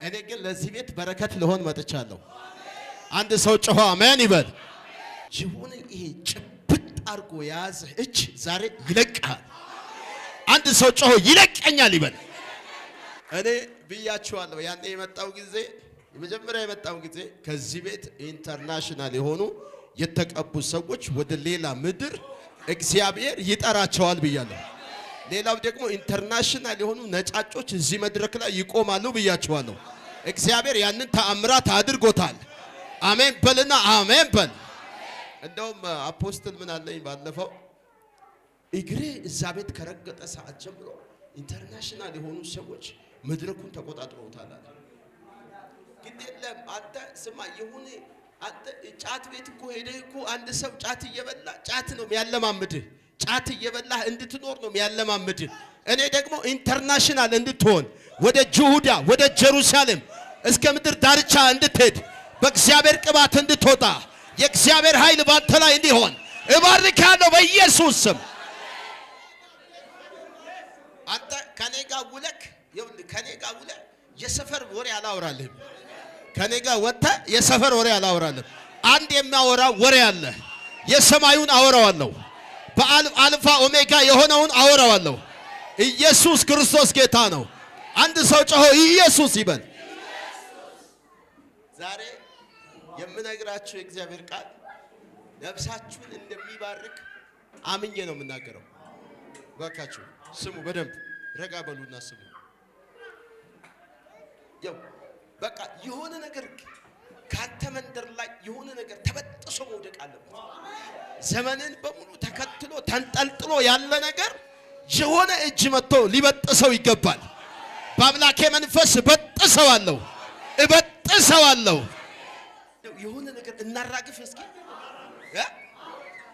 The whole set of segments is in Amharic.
እኔ ግን ለዚህ ቤት በረከት ልሆን መጥቻለሁ። አንድ ሰው ጮሆ አሜን ይበል። ይሁን ይሄ ጭብጥ አርጎ ያዘ እጅ ዛሬ ይለቃል። አንድ ሰው ጮሆ ይለቀኛል ይበል። እኔ ብያችኋለሁ ያኔ የመጣው ጊዜ የመጀመሪያ የመጣው ጊዜ ከዚህ ቤት ኢንተርናሽናል የሆኑ የተቀቡ ሰዎች ወደ ሌላ ምድር እግዚአብሔር ይጠራቸዋል ብያለሁ። ሌላው ደግሞ ኢንተርናሽናል የሆኑ ነጫጮች እዚህ መድረክ ላይ ይቆማሉ ብያችኋለሁ። እግዚአብሔር ያንን ተአምራት አድርጎታል። አሜን በልና አሜን በል። እንደውም አፖስትል ምን አለኝ ባለፈው እግሬ እዛ ቤት ከረገጠ ሰዓት ጀምሮ ኢንተርናሽናል የሆኑ ሰዎች መድረኩን ተቆጣጥረውታል። ግዴለም አንተ ስማ ይሁን አንተ ጫት ቤት እኮ ሄደህ እኮ አንድ ሰው ጫት እየበላ ጫት ነው የሚያለማምድህ። ጫት እየበላህ እንድትኖር ነው የሚያለማምድህ። እኔ ደግሞ ኢንተርናሽናል እንድትሆን ወደ ይሁዳ ወደ ኢየሩሳሌም እስከ ምድር ዳርቻ እንድትሄድ በእግዚአብሔር ቅባት እንድትወጣ የእግዚአብሔር ኃይል ባንተ ላይ እንዲሆን እባርካለሁ በኢየሱስ ስም። አንተ ከኔ ጋር ውለክ ከኔ ጋር ውለ የሰፈር ወሬ አላወራልህም። ከኔ ጋር ወጥተህ የሰፈር ወሬ አላወራልህም። አንድ የሚያወራ ወሬ አለ። የሰማዩን አወራዋለሁ። በአልፋ ኦሜጋ የሆነውን አወራዋለሁ። ኢየሱስ ክርስቶስ ጌታ ነው። አንድ ሰው ጮሆ ኢየሱስ ይበል። ዛሬ የምነግራችሁ የእግዚአብሔር ቃል ነፍሳችሁን እንደሚባርክ አምኜ ነው የምናገረው። ባካችሁ ስሙ፣ በደንብ ረጋ በሉና ስሙ። ያው በቃ የሆነ ነገር ካንተ መንደር ላይ የሆነ ነገር ተበጥሶ መውደቅ አለበት። ዘመንን በሙሉ ተከትሎ ተንጠልጥሎ ያለ ነገር የሆነ እጅ መጥቶ ሊበጥሰው ይገባል። በአምላኬ መንፈስ በጥሰዋለሁ፣ እበጥሰዋለሁ። የሆነ ነገር እናራግፍ እስኪ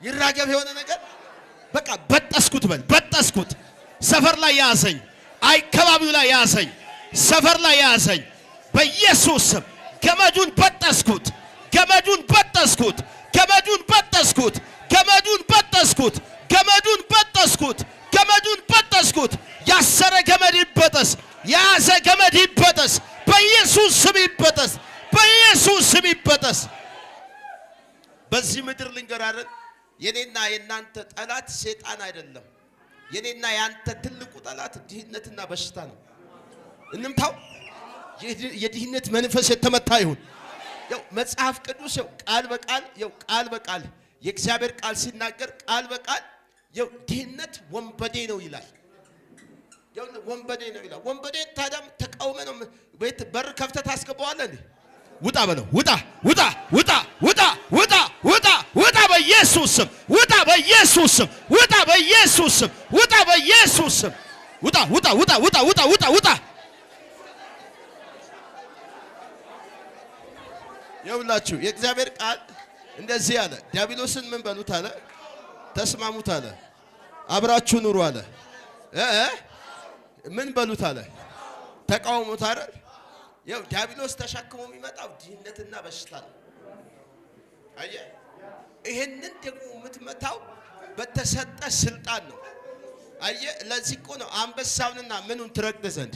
ይራገብ። የሆነ ነገር በቃ በጠስኩት በል። በጠስኩት ሰፈር ላይ ያዘኝ፣ አካባቢው ላይ ያዘኝ፣ ሰፈር ላይ ያዘኝ። በኢየሱስ ስም ገመዱን በጠስኩት፣ ገመዱን በጠስኩት፣ ገመዱን በጠስኩት፣ ገመዱን በጠስኩት፣ ገመዱን በጠስኩት፣ ገመዱን በጠስኩት። ያሰረ ገመድ ይበጠስ፣ ያዘ ገመድ ይበጠስ፣ በኢየሱስ ስም ይበጠስ፣ በኢየሱስ ስም ይበጠስ። በዚህ ምድር ልንገራለን፣ የኔና የናንተ ጠላት ሰይጣን አይደለም። የኔና ያንተ ትልቁ ጠላት ድህነትና በሽታ ነው። እንምታው። የድህነት መንፈስ የተመታ ይሁን። ያው መጽሐፍ ቅዱስ ያው ቃል በቃል የእግዚአብሔር ቃል ሲናገር ቃል በቃል ያው ድህነት ወንበዴ ነው ይላል። ያው ወንበዴ ነው ይላል። ወንበዴ ታዳም ተቃውመ ነው ቤት በር ከፍተህ ታስገባዋለህ እንዴ? ውጣ በለው። ውጣ ውጣ ውጣ ውጣ ውጣ ውጣ ውጣ በኢየሱስ ስም ውጣ፣ በኢየሱስ ስም ውጣ፣ በኢየሱስ ስም ውጣ፣ በኢየሱስ ስም ውጣ ውጣ ውጣ ውጣ ውጣ ውጣ ውጣ። ይኸውላችሁ የእግዚአብሔር ቃል እንደዚህ አለ። ዲያብሎስን ምን በሉት አለ? ተስማሙት አለ። አብራችሁ ኑሩ አለ። ምን በሉት አለ? ተቃውሙት አይደል? ያው ዲያብሎስ ተሸክሞ የሚመጣው ድህነትና በሽታ ነው። አየህ፣ ይሄንን ደግሞ የምትመታው በተሰጠ ስልጣን ነው። አየህ፣ ለዚህ እኮ ነው አንበሳውንና ምኑን ትረግጥ ዘንድ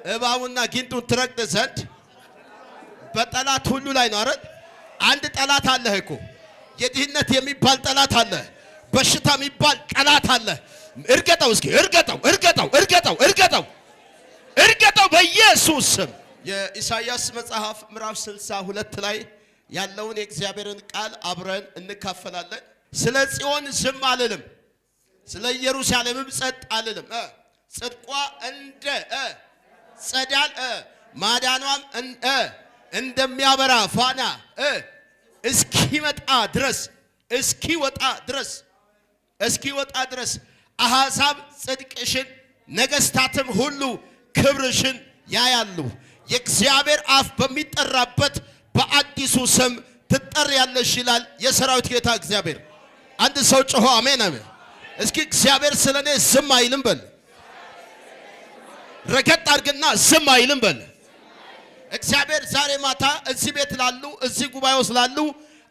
እባቡና ጊንጡን ትረግጥ ዘንድ በጠላት ሁሉ ላይ ነው አይደል? አንድ ጠላት አለህ እኮ። የድህነት የሚባል ጠላት አለ። በሽታ የሚባል ጠላት አለ። እርገጠው እስኪ፣ እርገጠው፣ እርገጠው፣ እርገጠው፣ እርገጠው፣ እርገጠው በኢየሱስ ስም። የኢሳይያስ መጽሐፍ ምዕራፍ 62 ላይ ያለውን የእግዚአብሔርን ቃል አብረን እንካፈላለን። ስለ ጽዮን ዝም አልልም፣ ስለ ኢየሩሳሌምም ጸጥ አልልም። ጽድቋ እንደ ጸዳል ማዳኗም እንደሚያበራ ፋና እስኪወጣ ድረስ አሕዛብ ጽድቅሽን ነገሥታትም ሁሉ ክብርሽን ያያሉ። የእግዚአብሔር አፍ በሚጠራበት በአዲሱ ስም ትጠሪያለሽ ይላል የሰራዊት ጌታ እግዚአብሔር። አንድ ሰው ጮሆ አሜን አሜን። እስኪ እግዚአብሔር ስለኔ ዝም አይልም በል። ረገጥ አድርግና ዝም አይልም በል። እግዚአብሔር ዛሬ ማታ እዚህ ቤት ላሉ እዚህ ጉባኤ ውስጥ ላሉ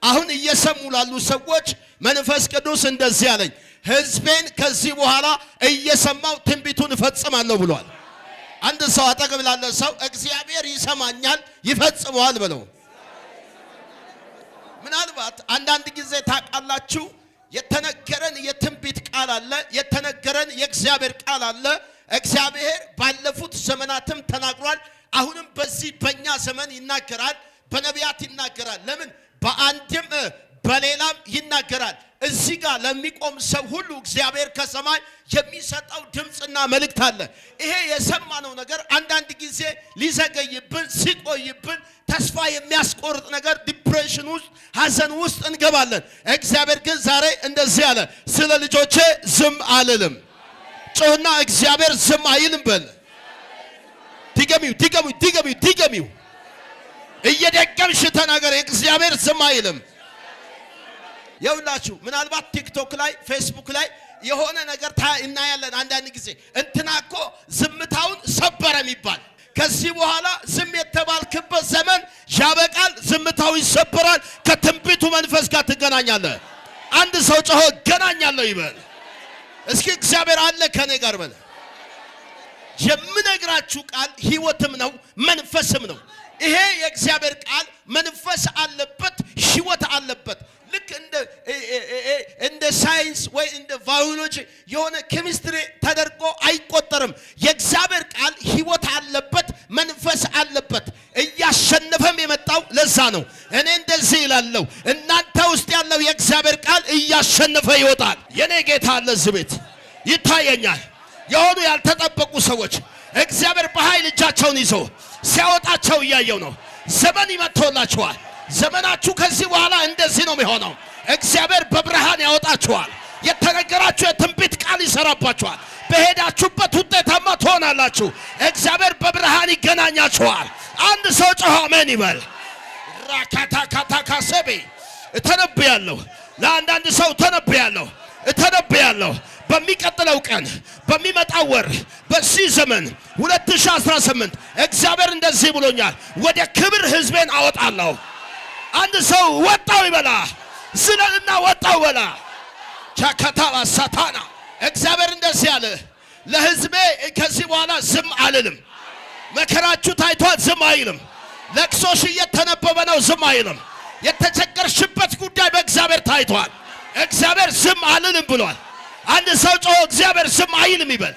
አሁን እየሰሙ ላሉ ሰዎች መንፈስ ቅዱስ እንደዚህ አለኝ፣ ሕዝቤን ከዚህ በኋላ እየሰማው ትንቢቱን እፈጽማለሁ ብሏል። አንድ ሰው አጠገብ ላለ ሰው እግዚአብሔር ይሰማኛል ይፈጽመዋል ብለው። ምናልባት አንዳንድ ጊዜ ታውቃላችሁ የተነገረን የትንቢት ቃል አለ፣ የተነገረን የእግዚአብሔር ቃል አለ። እግዚአብሔር ባለፉት ዘመናትም ተናግሯል። አሁንም በዚህ በእኛ ዘመን ይናገራል፣ በነቢያት ይናገራል። ለምን በአንድም በሌላም ይናገራል። እዚህ ጋር ለሚቆም ሰው ሁሉ እግዚአብሔር ከሰማይ የሚሰጠው ድምጽና መልእክት አለ። ይሄ የሰማነው ነገር አንዳንድ ጊዜ ሊዘገይብን ሲቆይብን ተስፋ የሚያስቆርጥ ነገር ዲፕሬሽን ውስጥ ሐዘን ውስጥ እንገባለን። እግዚአብሔር ግን ዛሬ እንደዚህ አለ፣ ስለ ልጆቼ ዝም አልልም። ጮህና እግዚአብሔር ዝም አይልም በል። ድገሚው እየደገምሽ ተናገር። እግዚአብሔር ዝም አይልም። የውላችሁ ምናልባት ቲክቶክ ላይ ፌስቡክ ላይ የሆነ ነገር እናያለን። አንዳንድ ጊዜ እንትናኮ ዝምታውን ሰበረ የሚባል ከዚህ በኋላ ዝም የተባልክበት ዘመን ያበቃል። ዝምታው ይሰበራል። ከትንቢቱ መንፈስ ጋር ትገናኛለህ። አንድ ሰው ጮሆ እገናኛለሁ ይበል እስኪ። እግዚአብሔር አለ ከኔ ጋር በል። የምነግራችሁ ቃል ሕይወትም ነው መንፈስም ነው። ይሄ የእግዚአብሔር ቃል መንፈስ አለበት፣ ሕይወት አለበት። ልክ እንደ ሳይንስ ወይ እንደ ባዮሎጂ የሆነ ኬሚስትሪ ተደርጎ አይቆጠርም። የእግዚአብሔር ቃል ሕይወት አለበት፣ መንፈስ አለበት። እያሸነፈም የመጣው ለዛ ነው። እኔ እንደዚህ ይላለሁ፣ እናንተ ውስጥ ያለው የእግዚአብሔር ቃል እያሸነፈ ይወጣል። የኔ ጌታ አለ እዚህ ቤት ይታየኛል። የሆኑ ያልተጠበቁ ሰዎች እግዚአብሔር በኃይል እጃቸውን ይዞ ሲያወጣቸው እያየው ነው። ዘመን ይመጥቶላችኋል። ዘመናችሁ ከዚህ በኋላ እንደዚህ ነው የሚሆነው። እግዚአብሔር በብርሃን ያወጣችኋል። የተነገራችሁ የትንቢት ቃል ይሰራባችኋል። በሄዳችሁበት ውጤታማ ትሆናላችሁ። እግዚአብሔር በብርሃን ይገናኛችኋል። አንድ ሰው ጮኸ አሜን ይበል። ራካታካታካሰቤ እተነብያለሁ። ለአንዳንድ ሰው እተነብያለሁ። በሚቀጥለው ቀን በሚመጣው ወር በዚህ ዘመን 2018 እግዚአብሔር እንደዚህ ብሎኛል፣ ወደ ክብር ሕዝቤን አወጣለሁ። አንድ ሰው ወጣው ይበላ፣ ስለልና ወጣው በላ። ቻካታባ ሳታና እግዚአብሔር እንደዚህ ያለ ለሕዝቤ ከዚህ በኋላ ዝም አልልም። መከራችሁ ታይቷል፣ ዝም አይልም። ለቅሶሽ እየተነበበ ነው፣ ዝም አይልም። የተቸገርሽበት ጉዳይ በእግዚአብሔር ታይቷል። እግዚአብሔር ዝም አልልም ብሏል። አንድ ሰው ጮሆ እግዚአብሔር ዝም አይልም ይበል።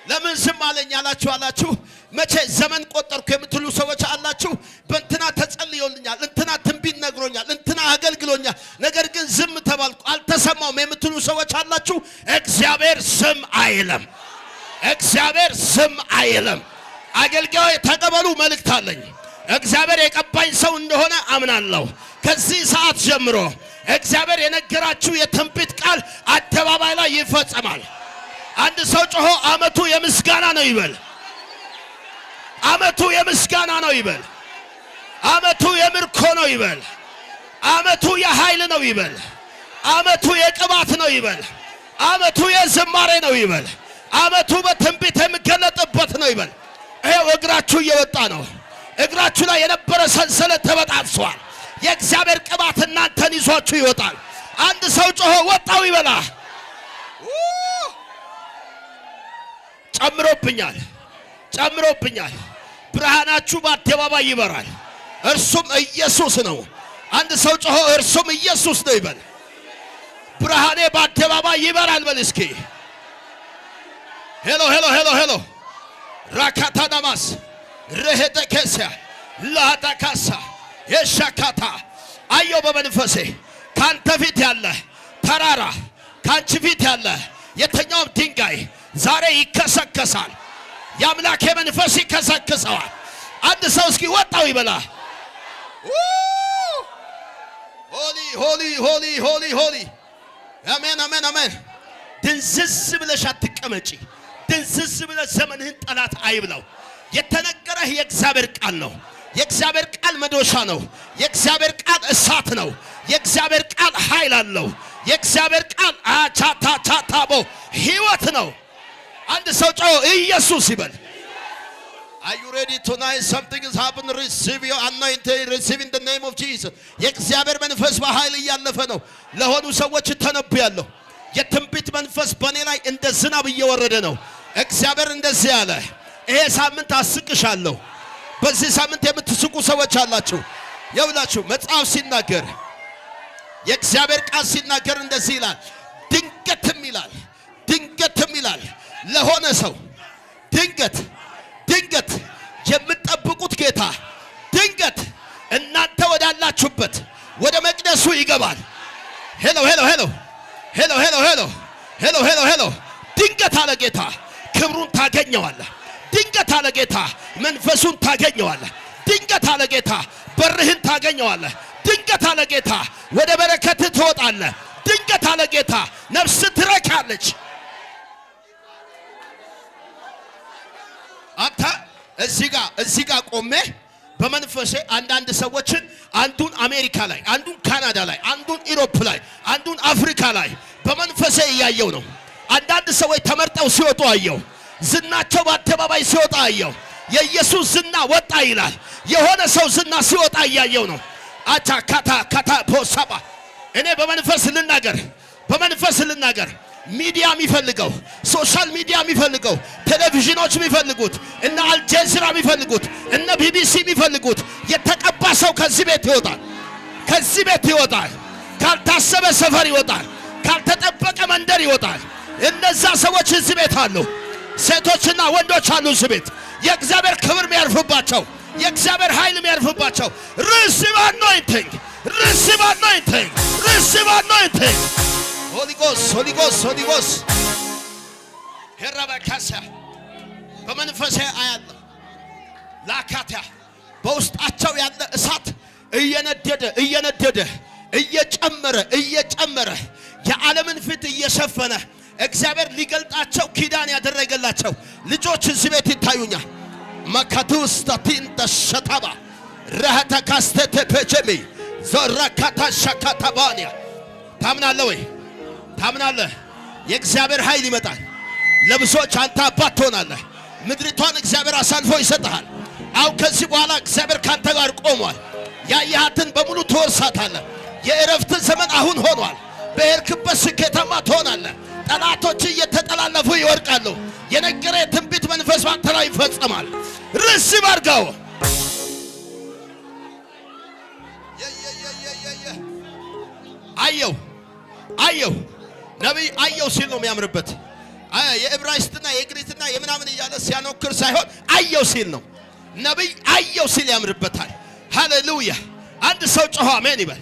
ለምን ዝም አለኝ አላችሁ? መቼ ዘመን ቆጠርኩ የምትሉ ሰዎች አላችሁ። በእንትና ተጸልዮልኛል፣ እንትና ትንቢት ነግሮኛል፣ እንትና አገልግሎኛል፣ ነገር ግን ዝም ተባልኩ አልተሰማውም የምትሉ ሰዎች አላችሁ። እግዚአብሔር ዝም አይልም። እግዚአብሔር ዝም አይልም። አገልጋይ ተቀበሉ፣ መልእክት አለኝ። እግዚአብሔር የቀባኝ ሰው እንደሆነ አምናለሁ። ከዚህ ሰዓት ጀምሮ እግዚአብሔር የነገራችሁ የትንቢት ቃል አደባባይ ላይ ይፈጸማል። አንድ ሰው ጮሆ አመቱ የምስጋና ነው ይበል። አመቱ የምስጋና ነው ይበል። አመቱ የምርኮ ነው ይበል። አመቱ የኃይል ነው ይበል። አመቱ የቅባት ነው ይበል። አመቱ የዝማሬ ነው ይበል። አመቱ በትንቢት የሚገለጥበት ነው ይበል። ይሄው እግራችሁ እየወጣ ነው። እግራችሁ ላይ የነበረ ሰንሰለት ተበጣጥሷል። የእግዚአብሔር ቅባት እናንተን ይዟችሁ ይወጣል። አንድ ሰው ጮሆ ወጣው ይበላ። ጨምሮብኛል። ብርሃናችሁ በአደባባይ ይበራል። እርሱም ኢየሱስ ነው። አንድ ሰው ጮሆ እርሱም ኢየሱስ ነው ይበል። ብርሃኔ በአደባባይ ይበራል በል እስኪ። ሄሎ ራካታናማስ ረሄተከሳ ላታካሳ የሻካታ አየው በመንፈሴ ካንተ ፊት ያለ ተራራ ካንቺ ፊት ያለ የተኛውም ድንጋይ ዛሬ ይከሰከሳል። የአምላኬ መንፈስ ይከሰክሰዋል። አንድ ሰው እስኪ ወጣው ይበላ። ሆሊ አሜን። ድንዝዝ ብለሽ አትቀመጪ። ድንዝዝ ብለሽ ዘመንህን ጠላት አይብላው። የተነገረህ የእግዚአብሔር ቃል ነው። የእግዚአብሔር ቃል መዶሻ ነው። የእግዚአብሔር ቃል እሳት ነው። የእግዚአብሔር ቃል ኃይል አለው። የእግዚአብሔር ቃል አቻታታቦ ሕይወት ነው። አንድ ሰው ጮሆ ኢየሱስ ይበል። Are you ready tonight? Something is happening. Receive your anointing. Receive in the name of Jesus. የእግዚአብሔር መንፈስ በኃይል እያለፈ ነው። ለሆኑ ሰዎች ተነብያለሁ። የትንቢት መንፈስ በእኔ ላይ እንደ ዝናብ እየወረደ ነው። እግዚአብሔር እንደዚህ ያለ ይሄ ሳምንት አስቅሻለሁ። በዚህ ሳምንት የምትስቁ ሰዎች አላችሁ። የውላችሁ መጽሐፍ ሲናገር የእግዚአብሔር ቃል ሲናገር እንደዚህ ይላል። ድንገትም ይላል ለሆነ ሰው ድንገት የምትጠብቁት ጌታ ድንገት እናንተ ወዳላችሁበት ወደ መቅደሱ ይገባል። ሄሎ ድንገት አለ ጌታ ክብሩን ታገኘዋለህ። ድንገት አለ ጌታ መንፈሱን ታገኘዋለህ። ድንገት አለ ጌታ በርህን ታገኘዋለህ። ድንገት አለ ጌታ ወደ በረከት ትወጣለህ። ድንገት አለ ጌታ ነፍስ ትረካለች። አንተ እዚህ ጋር ቆሜ በመንፈሴ አንዳንድ ሰዎችን አንዱን አሜሪካ ላይ፣ አንዱን ካናዳ ላይ፣ አንዱን ኢሮፕ ላይ፣ አንዱን አፍሪካ ላይ በመንፈሴ እያየው ነው። አንዳንድ ሰዎች ተመርጠው ሲወጡ አየው። ዝናቸው በአደባባይ ሲወጣ አየው። የኢየሱስ ዝና ወጣ ይላል። የሆነ ሰው ዝና ሲወጣ እያየው ነው። አቻ ካታ ፖሳባ እኔ በመንፈስ ልናገር ሚዲያ የሚፈልገው ሶሻል ሚዲያ የሚፈልገው ቴሌቪዥኖች የሚፈልጉት እነ አልጀዚራ የሚፈልጉት እነ ቢቢሲ የሚፈልጉት የተቀባ ሰው ከዚህ ቤት ይወጣል። ካልታሰበ ሰፈር ይወጣል። ካልተጠበቀ መንደር ይወጣል። እነዛ ሰዎች እዚህ ቤት አሉ። ሴቶችና ወንዶች አሉ እዚህ ቤት። የእግዚአብሔር ክብር የሚያርፍባቸው፣ የእግዚአብሔር ኃይል የሚያርፍባቸው receive anointing Holy Ghost ሄራባካሳ በመንፈሴ አያለሁ። ላካታ በውስጣቸው ያለ እሳት እየነደደ እየጨመረ የዓለምን ፊት እየሸፈነ እግዚአብሔር ሊገልጣቸው ኪዳን ያደረገላቸው ልጆች እዚህ ቤት ይታዩኛል። ማካቱስ ታቲን ተሸታባ ረሃታ ካስተተ ፔቸሚ ዘራካታ ሻካታባኒያ ታምናለህ? የእግዚአብሔር ኃይል ይመጣል። ለብሶች አንተ አባት ትሆናለህ። ምድሪቷን እግዚአብሔር አሳልፎ ይሰጥሃል። አው ከዚህ በኋላ እግዚአብሔር ካንተ ጋር ቆሟል። ያየሃትን በሙሉ ትወርሳታለህ። የእረፍት ዘመን አሁን ሆኗል። በሄድክበት ስኬታማ ትሆናለህ። ጠላቶች እየተጠላለፉ ይወድቃሉ። የነገረ የትንቢት መንፈስ ባንተ ላይ ይፈጸማል። ርዕስ ባርጋው አየው ነቢይ አየው ሲል ነው የሚያምርበት። የዕብራይስጥና የግሪክና የምናምን እያለ ሲያኖክር ሳይሆን አየው ሲል ነው። ነቢይ አየው ሲል ያምርበታል። ሃሌሉያ! አንድ ሰው ጮኸ አሜን ይበል።